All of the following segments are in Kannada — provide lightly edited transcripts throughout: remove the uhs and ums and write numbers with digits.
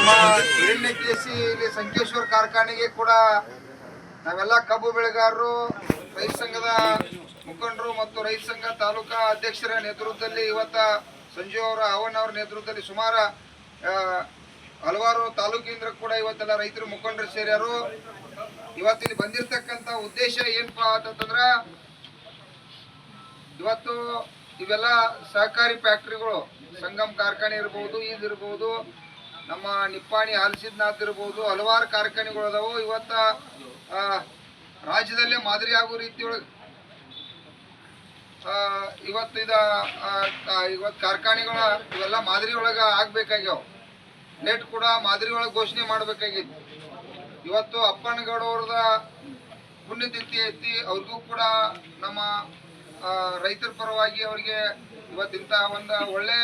ನಮ್ಮ ಹಿರಣ್ಯಕೇಶಿ ಇಲ್ಲಿ ಸಂಕೇಶ್ವರ ಕಾರ್ಖಾನೆಗೆ ಕೂಡ ನಾವೆಲ್ಲ ಕಬ್ಬು ಬೆಳೆಗಾರರು, ರೈತ ಸಂಘದ ಮುಖಂಡರು ಮತ್ತು ರೈತ ಸಂಘ ತಾಲೂಕಾ ಅಧ್ಯಕ್ಷರ ನೇತೃತ್ವದಲ್ಲಿ ಇವತ್ತ ಸಂಜೀವ್ ಅವರ ಅವರ ನೇತೃತ್ವದಲ್ಲಿ ಸುಮಾರು ಹಲವಾರು ತಾಲೂಕಿನಿಂದ ಕೂಡ ಇವತ್ತೆಲ್ಲ ರೈತರ ಮುಖಂಡರು ಸೇರ್ಯಾರು. ಇವತ್ತಿಲ್ಲಿ ಬಂದಿರತಕ್ಕಂಥ ಉದ್ದೇಶ ಏನಪ್ಪಾ ಅಂತಂದ್ರ, ಇವತ್ತು ಇವೆಲ್ಲ ಸಹಕಾರಿ ಫ್ಯಾಕ್ಟ್ರಿಗಳು, ಸಂಗಮ್ ಕಾರ್ಖಾನೆ ಇರ್ಬೋದು, ಇದಿರ್ಬೋದು, ನಮ್ಮ ನಿಪ್ಪಾಣಿ ಹಾಲ್ಸಿದ್ನಾಥ್ ಇರ್ಬೋದು, ಹಲವಾರು ಕಾರ್ಖಾನೆಗಳು ಅದಾವು. ಇವತ್ತ ರಾಜ್ಯದಲ್ಲೇ ಮಾದರಿ ಆಗೋ ರೀತಿಯೊಳಗೆ ಇವತ್ತು ಕಾರ್ಖಾನೆಗಳ ಇವೆಲ್ಲ ಮಾದರಿ ಒಳಗೆ ಆಗ್ಬೇಕಾಗ್ಯಾವ. ಲೇಟ್ ಕೂಡ ಮಾದರಿ ಒಳಗೆ ಘೋಷಣೆ ಮಾಡಬೇಕಾಗಿತ್ತು. ಇವತ್ತು ಅಪ್ಪನಗೌಡ ಅವ್ರದ ಪುಣ್ಯತಿಥಿ ಐತಿ. ಅವ್ರಿಗೂ ಕೂಡ ನಮ್ಮ ರೈತರ ಪರವಾಗಿ ಅವರಿಗೆ ಇವತ್ತಿಂತ ಒಂದು ಒಳ್ಳೆ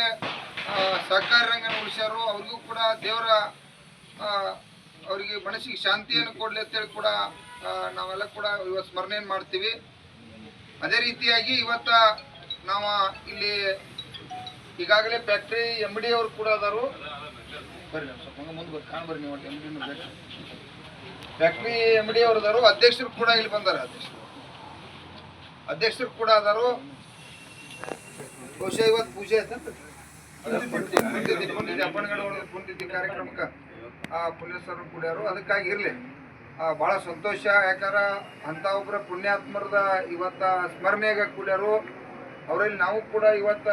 ಸಹಕಾರ ರಂಗನ ಉಳಿಸ್ಯಾರು. ಅವ್ರಿಗೂ ಕೂಡ ದೇವರ ಅವರಿಗೆ ಮನಸ್ಸಿಗೆ ಶಾಂತಿಯನ್ನು ಕೊಡಲಿ ಅಂತೇಳಿ ಕೂಡ ನಾವೆಲ್ಲ ಕೂಡ ಇವತ್ತು ಸ್ಮರಣೆಯನ್ನು ಮಾಡ್ತೀವಿ. ಅದೇ ರೀತಿಯಾಗಿ ಇವತ್ತ ನಾವು ಇಲ್ಲಿ ಈಗಾಗಲೇ ಫ್ಯಾಕ್ಟ್ರಿ MD ಅವರು ಕೂಡ ಅದಾರು. ಬರ್ರಿ ಸ್ವಲ್ಪ ಮುಂದೆ ಬರ್ರಿ, ಕಾಣ್ಬರ್ರಿ ನೀವು MD ಫ್ಯಾಕ್ಟ್ರಿ MD ಅವರು ಅದಾರು. ಅಧ್ಯಕ್ಷರು ಕೂಡ ಇಲ್ಲಿ ಬಂದಾರ, ಅಧ್ಯಕ್ಷರು ಕೂಡ ಅದಾರು. ಬಹುಶಃ ಇವತ್ತು ಪೂಜೆ ಆಯ್ತಂತ ಅಪ್ಪನಗಡ ಪುಣ್ಯತಿಥಿ ಕಾರ್ಯಕ್ರಮಕ್ಕೆ ಪುಣ್ಯಸರು ಕೂಡ್ಯಾರು. ಅದಕ್ಕಾಗಿ ಇರಲಿ, ಭಾಳ ಸಂತೋಷ. ಯಾಕಂದ್ರೆ ಅಂಥ ಒಬ್ಬರ ಪುಣ್ಯಾತ್ಮರದ ಇವತ್ತ ಸ್ಮರಣೆಗೆ ಕೂಡ್ಯಾರು. ಅವರಲ್ಲಿ ನಾವು ಕೂಡ ಇವತ್ತ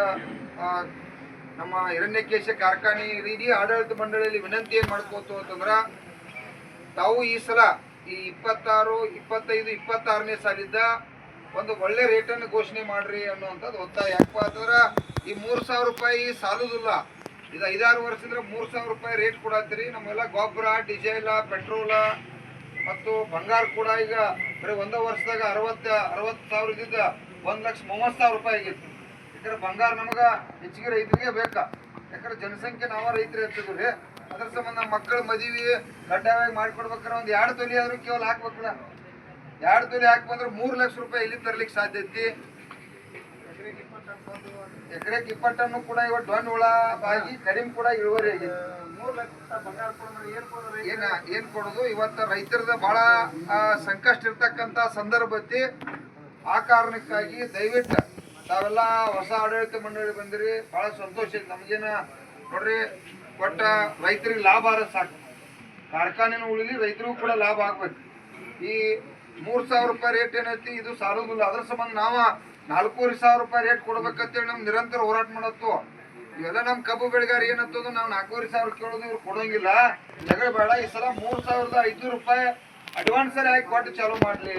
ನಮ್ಮ ಹಿರಣ್ಯಕೇಶ ಕಾರ್ಖಾನೆ ಇಡೀ ಆಡಳಿತ ಮಂಡಳಿಯಲ್ಲಿ ವಿನಂತಿ ಏನು ಮಾಡ್ಕೋತು ಅಂತಂದ್ರೆ, ತಾವು ಈ ಸಲ ಈ 26, 25, 26ನೇ ಸಾಲಿದ್ದ ಒಂದು ಒಳ್ಳೆ ರೇಟನ್ನು ಘೋಷಣೆ ಮಾಡ್ರಿ ಅನ್ನುವಂಥದ್ದು ಒತ್ತಾಯ. ಯಾಕಪ್ಪ ಅಂತಂದ್ರೆ ಈ 3,000 ರೂಪಾಯಿ ಸಾಲುದಿಲ್ಲ. ಇದು 5-6 ವರ್ಷದಿಂದ 3,000 ರೂಪಾಯಿ ರೇಟ್ ಕೊಡತ್ತೀರಿ. ನಮ್ಮೆಲ್ಲ ಗೊಬ್ಬರ, ಡೀಸೆಲ್, ಪೆಟ್ರೋಲ ಮತ್ತು ಬಂಗಾರ ಕೂಡ ಈಗ ಬರೀ ಒಂದೇ ವರ್ಷದಾಗ 60,000 1,30,000 ರೂಪಾಯಿ ಆಗಿತ್ತು. ಯಾಕಂದ್ರೆ ಬಂಗಾರ ನಮಗೆ ಹೆಚ್ಚಿಗೆ ರೈತರಿಗೆ ಬೇಕಾ. ಯಾಕಂದ್ರೆ ಜನಸಂಖ್ಯೆ ನಾವು ರೈತರು ಇರ್ತಿದ್ವಿ. ಅದ್ರ ಸಂಬಂಧ ಮಕ್ಕಳ ಮದುವೆ ಕಡ್ಡಾಯವಾಗಿ ಮಾಡಿಕೊಡ್ಬೇಕಾದ್ರೆ ಒಂದು 2 ತೊಲಿ ಆದ್ರೂ ಕೇವಲ ಹಾಕ್ಬೇಕಲ್ಲ. 2 ತೊಲಿ ಹಾಕಿ ಬಂದ್ರೆ 3 ಲಕ್ಷ ರೂಪಾಯಿ ಇಲ್ಲಿ ತರ್ಲಿಕ್ಕೆ ಸಾಧ್ಯ ಐತಿ. ಎಕರೆಗೆ 20 ಟನ್ ಕೂಡ ಇವತ್ತು ಡೊಣ್ ಹುಳ ಆಗಿ ಕಡಿಮೆ ಕೂಡ ಇಳುವರಿ ಆಗಿದೆ. 3 ಲಕ್ಷ ಬಂಗಾರ ಏನ್ ಕೊಡೋದು? ಇವತ್ತು ರೈತರದ ಬಹಳ ಸಂಕಷ್ಟ ಇರ್ತಕ್ಕಂಥ ಸಂದರ್ಭ ಐತಿ. ಆ ಕಾರಣಕ್ಕಾಗಿ ದಯವಿಟ್ಟು ತಾವೆಲ್ಲ ಹೊಸ ಆಡಳಿತ ಮಂಡಳಿ ಬಂದಿರಿ, ಬಹಳ ಸಂತೋಷ ಐತಿ. ನಮಗೇನ ನೋಡ್ರಿ, ಒಟ್ಟ ರೈತರಿಗೆ ಲಾಭ ಆದ್ರೆ ಸಾಕು. ಕಾರ್ಖಾನೆನೂ ಉಳಿಲಿ, ರೈತರಿಗೂ ಕೂಡ ಲಾಭ ಆಗ್ಬೇಕು. ಈ 3,000 ರೂಪಾಯಿ ರೇಟ್ ಏನೈತಿ, ಇದು ಸಾಲುದಿಲ್ಲ. ಅದ್ರ ಸಂಬಂಧ ನಾವು 4,500 ರೂಪಾಯಿ ರೇಟ್ ಕೊಡ್ಬೇಕಂತೇಳಿ ನಮ್ಗೆ ನಿರಂತರ ಹೋರಾಟ ಮಾಡತ್ತು. ಇವೆಲ್ಲ ನಮ್ಮ ಕಬ್ಬು ಬೆಳೆಗಾರ ಏನತ್ತದು, ನಾವು 4,500 ಕೇಳೋದು, ಇವ್ರು ಕೊಡೋಂಗಿಲ್ಲ. ಜಗಳ ಬೇಡ. ಈ ಸಲ 3,500 ರೂಪಾಯಿ ಅಡ್ವಾನ್ಸ್ ಹಾಕಿ ಕೊಟ್ಟು ಚಾಲೂ ಮಾಡಲಿ.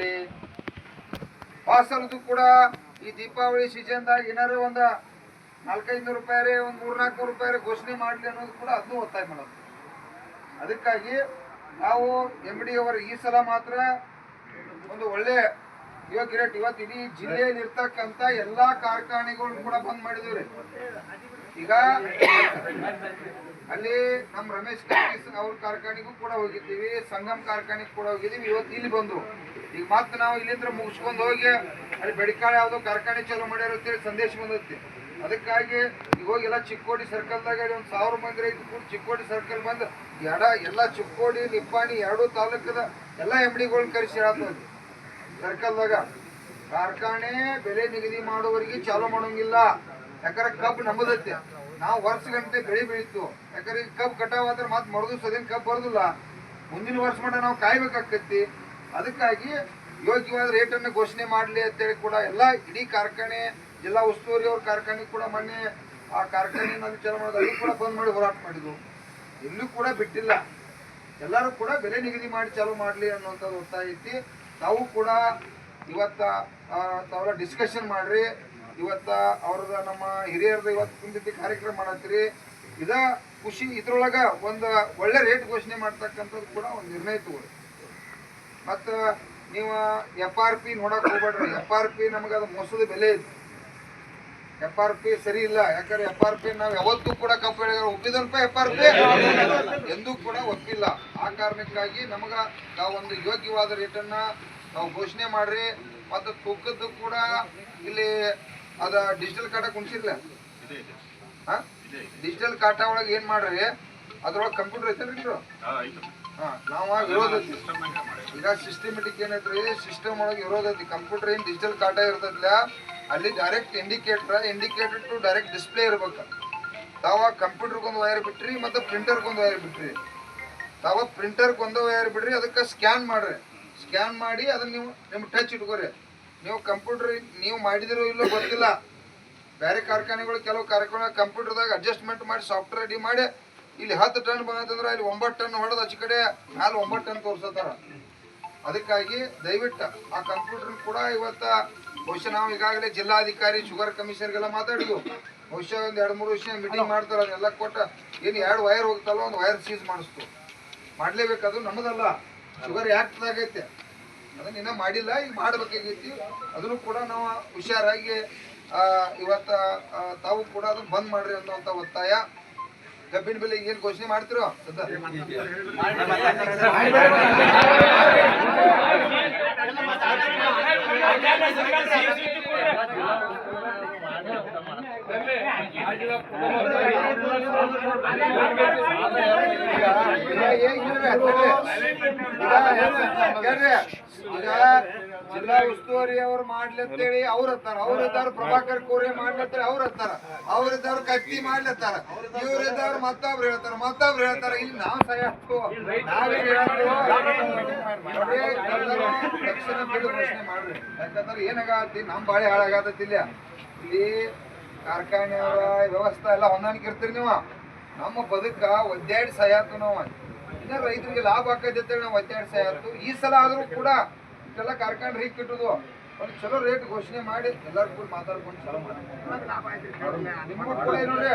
ಸಲದ್ದು ಕೂಡ ಈ ದೀಪಾವಳಿ ಸೀಸನ್ದಾಗ ಏನಾರು ಒಂದು 400-500 ರೂಪಾಯಿ, ಒಂದು 300-400 ರೂಪಾಯಿ ಘೋಷಣೆ ಮಾಡಲಿ ಅನ್ನೋದು ಕೂಡ ಅದನ್ನು ಒತ್ತಾಯ ಮಾಡೋದು. ಅದಕ್ಕಾಗಿ ನಾವು MD ಅವರು ಈ ಸಲ ಮಾತ್ರ ಒಂದು ಒಳ್ಳೆ ಯೋಗ್ಯ ರೇಟ್. ಇವತ್ತು ಇಡೀ ಜಿಲ್ಲೆಯಲ್ಲಿ ಇರ್ತಕ್ಕಂಥ ಎಲ್ಲಾ ಕಾರ್ಖಾನೆಗಳು ಕೂಡ ಬಂದ್ ಮಾಡಿದೀವ್ರಿ. ಈಗ ಅಲ್ಲಿ ನಮ್ಮ ರಮೇಶ್ ಅವ್ರ ಕಾರ್ಖಾನೆಗೂ ಕೂಡ ಹೋಗಿದ್ದೀವಿ, ಸಂಗಮ್ ಕಾರ್ಖಾನೆಗೆ ಕೂಡ ಹೋಗಿದ್ದೀವಿ. ಇವತ್ತು ಇಲ್ಲಿ ಬಂದು ಈಗ ಮತ್ತೆ ನಾವು ಇಲ್ಲಿಂದ ಮುಗಿಸ್ಕೊಂಡು ಹೋಗಿ ಅಲ್ಲಿ ಬೆಡಿಕಾಳು ಯಾವುದೋ ಕಾರ್ಖಾನೆ ಚಾಲೂ ಮಾಡ್ಯಾರ ಅಂತೇಳಿ ಸಂದೇಶ ಬಂದೈತಿ. ಅದಕ್ಕಾಗಿ ಈಗ ಹೋಗಿ ಎಲ್ಲ ಚಿಕ್ಕೋಡಿ ಸರ್ಕಲ್ದಾಗ ಒಂದು 1000 ಮಂದಿ ರೈತರು ಕೂಡ ಚಿಕ್ಕೋಡಿ ಸರ್ಕಲ್ ಬಂದು ಎಲ್ಲ ಚಿಕ್ಕೋಡಿ, ನಿಪ್ಪಾಣಿ 2 ತಾಲೂಕದ ಎಲ್ಲ MDಗಳನ್ನ ಕರೆಸಿ ಹೇಳ್ತದೆ. ಸರ್ಕಲ್ದಾಗ ಕಾರ್ಖಾನೆ ಬೆಲೆ ನಿಗದಿ ಮಾಡುವವರಿಗೆ ಚಾಲೂ ಮಾಡೋಂಗಿಲ್ಲ. ಯಾಕಂದ್ರೆ ಕಬ್ಬು ನಮ್ಮದೈತೆ, ನಾವು ವರ್ಷಗಂಟೆ ಬೆಳೆ ಬೆಳೀತು. ಯಾಕಂದ್ರೆ ಈಗ ಕಬ್ಬು ಕಟಾವ್ ಆದ್ರೆ ಮತ್ತೆ ಮರದು ಸದಿನ ಕಬ್ಬು ಬರೋದಿಲ್ಲ. ಮುಂದಿನ ವರ್ಷ ಮಟ್ಟ ನಾವು ಕಾಯ್ಬೇಕಾಗ್ತೈತಿ. ಅದಕ್ಕಾಗಿ ಯೋಗ್ಯವಾದ ರೇಟನ್ನು ಘೋಷಣೆ ಮಾಡಲಿ ಅಂತೇಳಿ ಕೂಡ ಎಲ್ಲ ಇಡೀ ಕಾರ್ಖಾನೆ, ಜಿಲ್ಲಾ ಉಸ್ತುವಾರಿ ಅವ್ರ ಕಾರ್ಖಾನೆ ಕೂಡ ಮೊನ್ನೆ ಆ ಕಾರ್ಖಾನೆಯಲ್ಲಿ ಚಾಲೂ ಮಾಡೋದು, ಅಲ್ಲಿ ಕೂಡ ಬಂದ್ ಮಾಡಿ ಹೋರಾಟ ಮಾಡಿದ್ವು. ಎಲ್ಲೂ ಕೂಡ ಬಿಟ್ಟಿಲ್ಲ. ಎಲ್ಲರೂ ಕೂಡ ಬೆಲೆ ನಿಗದಿ ಮಾಡಿ ಚಾಲೂ ಮಾಡಲಿ ಅನ್ನುವಂಥದ್ದು ಒತ್ತಾಯ ಐತಿ. ತಾವು ಕೂಡ ಇವತ್ತ ತಾವೆಲ್ಲ ಡಿಸ್ಕಷನ್ ಮಾಡ್ರಿ. ಇವತ್ತ ಅವ್ರದ ನಮ್ಮ ಹಿರಿಯರದ ಇವತ್ತು ಪುಣ್ಯತಿಥಿ ಕಾರ್ಯಕ್ರಮ ಮಾಡತ್ತೀರಿ. ಇದ ಖುಷಿ. ಇದ್ರೊಳಗ ಒಂದು ಒಳ್ಳೆ ರೇಟ್ ಘೋಷಣೆ ಮಾಡ್ತಕ್ಕಂಥದ್ದು ಕೂಡ ಒಂದು ನಿರ್ಣಯ ತಗೊಳ್ಳಿ. ಮತ್ತು ನೀವು FRP ನೋಡಕ್ ಹೋಗ್ಬೇಡ್ರಿ. FRP ನಮಗೆ ಅದು ಮೋಸದ ಬೆಲೆ ಐತಿ. FRP ಸರಿ ಇಲ್ಲ. ಯಾಕಂದ್ರೆ FRP ನಾವು ಯಾವತ್ತೂ ಕೂಡ ಕಬ್ಬು ಬೆಳೆಗಾರ ಒಪ್ಪಿದಲ್ಪ FRP ಎಂದೂ ಕೂಡ ಒಪ್ಪಿಲ್ಲ. ಆ ಕಾರಣಕ್ಕಾಗಿ ನಾವು ಒಂದು ಯೋಗ್ಯವಾದ ರೇಟನ್ನ ನಾವು ಘೋಷಣೆ ಮಾಡ್ರಿ. ಮತ್ತು ತೂಕದ್ದು ಕೂಡ ಇಲ್ಲಿ ಅದ ಡಿಜಿಟಲ್ ಕಾಟ ಕುಣಿಸಿರ್ಲ. ಡಿಜಿಟಲ್ ಕಾಟ ಒಳಗೆ ಏನು ಮಾಡ್ರಿ, ಅದ್ರೊಳಗೆ ಕಂಪ್ಯೂಟರ್ ಐತಲ್ರಿ ನಾವು ವಿರೋಧ ಐತಿ. ಈಗ ಸಿಸ್ಟಮೆಟಿಕ್ ಏನೈತ್ರಿ, ಸಿಸ್ಟಮ್ ಒಳಗೆ ವಿರೋಧ ಐತಿ. ಕಂಪ್ಯೂಟರ್ ಏನು ಡಿಜಿಟಲ್ ಕಾಟ ಇರ್ತೈತಿಲ್ಲ, ಅಲ್ಲಿ direct indicator to direct display ಇರ್ಬೇಕು. ತಾವ ಕಂಪ್ಯೂಟರ್ಗೊಂದು ವೈರ್ ಬಿಟ್ರಿ ಮತ್ತು ಪ್ರಿಂಟರ್ಗೊಂದು ವೈರ್ ಬಿಟ್ರಿ. ತಾವ ಪ್ರಿಂಟರ್ಗೊಂದು ವೈರ್ ಬಿಡ್ರಿ, ಅದಕ್ಕೆ ಸ್ಕ್ಯಾನ್ ಮಾಡ್ರಿ. ಸ್ಕ್ಯಾನ್ ಮಾಡಿ ಅದನ್ನ ನೀವು ನಿಮ್ಗೆ ಟಚ್ ಇಟ್ಕೋರಿ. ನೀವು ಕಂಪ್ಯೂಟರ್ ನೀವು ಮಾಡಿದಿರೋ ಇಲ್ಲೋ ಗೊತ್ತಿಲ್ಲ. ಬೇರೆ ಕಾರ್ಖಾನೆಗಳು ಕೆಲವು ಕಾರ್ಖಾನೆ ಕಂಪ್ಯೂಟರ್ದಾಗ ಅಡ್ಜಸ್ಟ್ಮೆಂಟ್ ಮಾಡಿ ಸಾಫ್ಟ್ವೇರ್ ರೆಡಿ ಮಾಡಿ ಇಲ್ಲಿ 10 ಟನ್ ಬಂತಂದ್ರೆ ಅಲ್ಲಿ 9 ಟನ್ ಹೊಡೆದು ಆಚೆ ಕಡೆ ಮ್ಯಾಲೆ 9 ಟನ್ ತೋರಿಸ್ತಾರ. ಅದಕ್ಕಾಗಿ ದಯವಿಟ್ಟು ಆ ಕಂಪ್ಯೂಟರ್ ಕೂಡ ಇವತ್ತು ಬಹುಶಃ ನಾವು ಈಗಾಗಲೇ ಜಿಲ್ಲಾಧಿಕಾರಿ ಶುಗರ್ ಕಮಿಷನರ್ಗೆಲ್ಲ ಮಾತಾಡಿದ್ವು. ಬಹುಶಃ ಒಂದು 2-3 ವರ್ಷ ಮೀಟಿಂಗ್ ಮಾಡ್ತಾರೆ. ಅದನ್ನೆಲ್ಲ ಕೊಟ್ಟ ಏನು 2 ವೈರ್ ಹೋಗ್ತಲ್ಲ, ಒಂದು ವೈರ್ ಸೀಸ್ ಮಾಡಿಸ್ತು. ಮಾಡಲೇಬೇಕು, ಅದು ನಮ್ಮದಲ್ಲ, ಶುಗರ್ ಆ್ಯಕ್ಟ್ದಾಗೈತೆ. ಅದನ್ನ ಇನ್ನೂ ಮಾಡಿಲ್ಲ, ಈಗ ಮಾಡಬೇಕಾಗೈತಿ. ಅದನ್ನು ಕೂಡ ನಾವು ಹುಷಾರಾಗಿ ಇವತ್ತು ತಾವು ಕೂಡ ಅದನ್ನು ಬಂದ್ ಮಾಡ್ರಿ ಅನ್ನೋಂಥ ಒತ್ತಾಯ. ಕಬ್ಬಿನ ಬೆಲೆ ಏನು ಘೋಷಣೆ ಮಾಡ್ತಿರೋ ಜಿಲ್ಲಾ ಉಸ್ತುವಾರಿ ಅವ್ರು ಮಾಡ್ಲತ್ತೇಳಿ ಅವ್ರ ಹತ್ತಾರ, ಅವ್ರಿದ್ದವ್ರು ಪ್ರಭಾಕರ್ ಕೋರೆ ಮಾಡ್ಲತ್ತಾರ, ಅವ್ರ ಹತ್ತಾರ, ಅವ್ರಿದ್ದವ್ರು ಕತ್ತಿ ಮಾಡ್ಲತ್ತಾರ, ಇವ್ರಿದ್ದವ್ರು ಮತ್ತೊಬ್ರು ಹೇಳ್ತಾರ. ಇಲ್ಲಿ ನಾವು ಸಹಾಯಕ್ಕೂ ನಾವೇ ತಕ್ಷಣ ಬಿಡು ಘೋಷಣೆ ಮಾಡ್ರಿ. ಯಾಕಂದ್ರೆ ಏನಾಗತ್ತಿ, ನಮ್ಮ ಬಾಳೆ ಹಾಳಾಗತ್ತಿಲ್ಲ. ಇಲ್ಲಿ ಕಾರ್ಖಾನೆಯವರ ವ್ಯವಸ್ಥೆ ಎಲ್ಲ ಹೊಂದಾಣಿಕೆ ಇರ್ತೀರಿ ನೀವು. ನಮ್ಮ ಬದುಕ ಒದ್ದಾಡಿ ಸಹಾಯತ್ತು ನಾವು. ಇನ್ನ ರೈತರಿಗೆ ಲಾಭ ಆಕೈತೆ ನಾವು ಒದ್ದಾಡಿ ಸಹಾಯತ್ತು. ಈ ಸಲ ಆದ್ರೂ ಕೂಡ ಇಷ್ಟೆಲ್ಲ ಕಾರ್ಖಾನೆ ರೀಕ್ ಇಟ್ಟುದು ಒಂದು ಚಲೋ ರೇಟ್ ಘೋಷಣೆ ಮಾಡಿ ಎಲ್ಲರೂ ಕೂಡ ಮಾತಾಡ್ಕೊಂಡು ಚಲೋ ಮಾಡಿ ನಿಮಗೂ ಕೂಡ ನೋಡ್ರಿ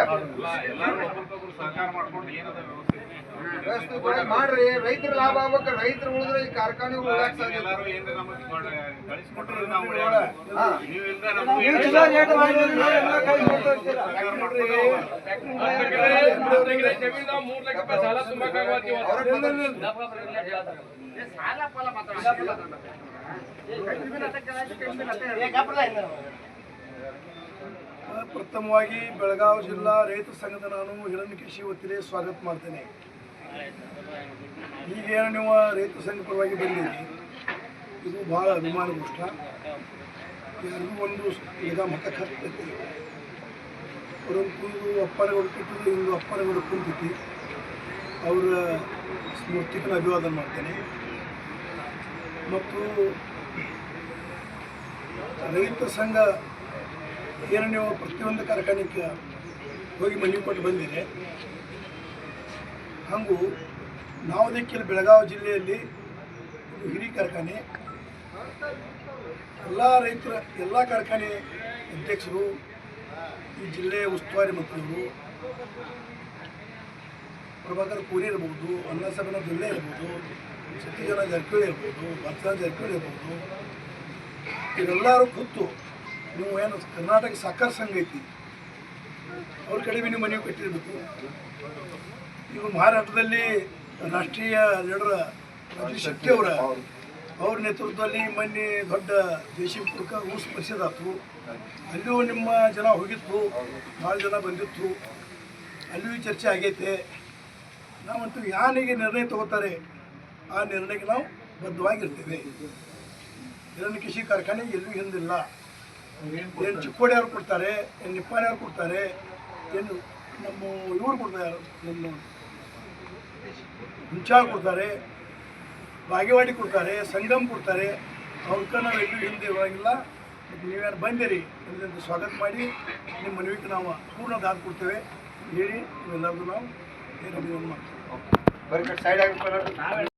ವ್ಯವಸ್ಥೆ ಮಾಡ್ರಿ. ರೈತರ ಲಾಭ ಆಗ್ಬೇಕು. ರೈತರು ಉಳಿದ್ರೆ ಈ ಕಾರ್ಖಾನೆ ಉಳಿದಾಕ ಪ್ರಥಮವಾಗಿ ಬೆಳಗಾವಿ ಜಿಲ್ಲಾ ರೈತ ಸಂಘದ ನಾನು ಹಿರಣ್ಯಕೇಶಿ ವತಿಗೆ ಸ್ವಾಗತ ಮಾಡ್ತೇನೆ. ಈಗೇನು ನೀವು ರೈತ ಸಂಘ ಪರವಾಗಿ ಬಂದಿರಿ, ಇದು ಭಾಳ ಅಭಿಮಾನಗೋಷ್ಠ. ಯಾರಿಗೂ ಒಂದು ಈಗ ಮತ ಕರ್ತೈತಿ. ಅವರೊಂದು ಕುಂದು ಅಪ್ಪನಗಳು ಕೊಟ್ಟಿದ್ದು, ಇಂದು ಅಪ್ಪನಗಳು ಕುಂತೈತಿ. ಅವರ ಸ್ಮೃತಿಗೆ ಅಭಿವಾದನೆ ಮಾಡ್ತೇನೆ. ಮತ್ತು ರೈತ ಸಂಘ ಏನು ನೀವು ಪ್ರತಿಯೊಂದು ಕಾರ್ಖಾನೆಗೆ ಹೋಗಿ ಮನವಿ ಕೊಟ್ಟು ಬಂದಿರಿ, ಹಾಗೂ ನಾವು ದಿಕ್ಕಿಲ್ಲಿ ಬೆಳಗಾವಿ ಜಿಲ್ಲೆಯಲ್ಲಿ ಇದು ಹಿರಿ ಕಾರ್ಖಾನೆ. ಎಲ್ಲ ರೈತರ ಎಲ್ಲ ಕಾರ್ಖಾನೆ ಅಧ್ಯಕ್ಷರು, ಈ ಜಿಲ್ಲೆಯ ಉಸ್ತುವಾರಿ ಮಂತ್ರಿಗಳು, ಪ್ರಭಾಕರ್ ಕೋರಿ ಇರ್ಬೋದು, ಅನ್ನಸಭೆನ ಜಿಲ್ಲೆ ಇರ್ಬೋದು, ಸತ್ಯಜನ ಜಾರಕಿಹೊಳಿ ಇರ್ಬೋದು, ಭಕ್ತನ ಜಾರಕಿಹೊಳಿ ಇರ್ಬೋದು, ಇವರೆಲ್ಲರೂ ಕೂತು ನೀವು ಏನು ಕರ್ನಾಟಕ ಸಹಕಾರ ಸಂಘ ಐತಿ ಅವ್ರ ಕಡೆ ನೀವು ಮನವಿ ಕಟ್ಟಿರಬೇಕು. ಇವು ಮಹಾರಾಷ್ಟ್ರದಲ್ಲಿ ರಾಷ್ಟ್ರೀಯ ಲೀಡರ್ ರಾಜೀವ್ ಶೆಟ್ಟಿ ಅವ್ರ ನೇತೃತ್ವದಲ್ಲಿ ಮೊನ್ನೆ ದೊಡ್ಡ ದೇಶೀಪುರಕ್ಕೆ ಊಸ್ ಪರಿಷದಾತು. ಅಲ್ಲಿಯೂ ನಿಮ್ಮ ಜನ ಹೋಗಿತ್ತು, ಭಾಳ ಜನ ಬಂದಿತ್ತು, ಅಲ್ಲಿಯೂ ಚರ್ಚೆ ಆಗೈತೆ. ನಾವಂತೂ ಯಾನಿಗೆ ನಿರ್ಣಯ ತಗೋತಾರೆ ಆ ನಿರ್ಣಯಕ್ಕೆ ನಾವು ಬದ್ಧವಾಗಿರ್ತೇವೆ. ಹಿರಣ್ಯಕೇಶಿ ಕಾರ್ಖಾನೆ ಎಲ್ಲೂ ಹಿಂದಿಲ್ಲ. ಏನು ಚಿಕ್ಕೋಡಿ ಅವ್ರು ಕೊಡ್ತಾರೆ, ಏನು ನಿಪ್ಪಾಣಿ ಅವ್ರು ಕೊಡ್ತಾರೆ, ಏನು ನಮ್ಮ ಇವ್ರು ಕೊಡ್ತಾರೆ, ನಮ್ಮ ಹುಂಚಾಳ್ ಕೊಡ್ತಾರೆ, ಬಾಗೇವಾಡಿ ಕೊಡ್ತಾರೆ, ಸಂಗಮ್ ಕೊಡ್ತಾರೆ. ಅವ್ರಕ್ಕ ನಾವು ಎಲ್ಲೂ ಹಿಂದೆ ಇರೋಂಗಿಲ್ಲ. ಮತ್ತು ನೀವೇನು ಬಂದಿರಿ ಅದರಿಂದ ಸ್ವಾಗತ ಮಾಡಿ ನಿಮ್ಮ ಮನವಿಗೆ ನಾವು ಪೂರ್ಣ ದಾದ ಕೊಡ್ತೇವೆ ಹೇಳಿ ನೀವೆಲ್ಲರಿಗೂ ನಾವು ಏನು ಅಭಿನಂದನೆ ಮಾಡ್ತೇವೆ.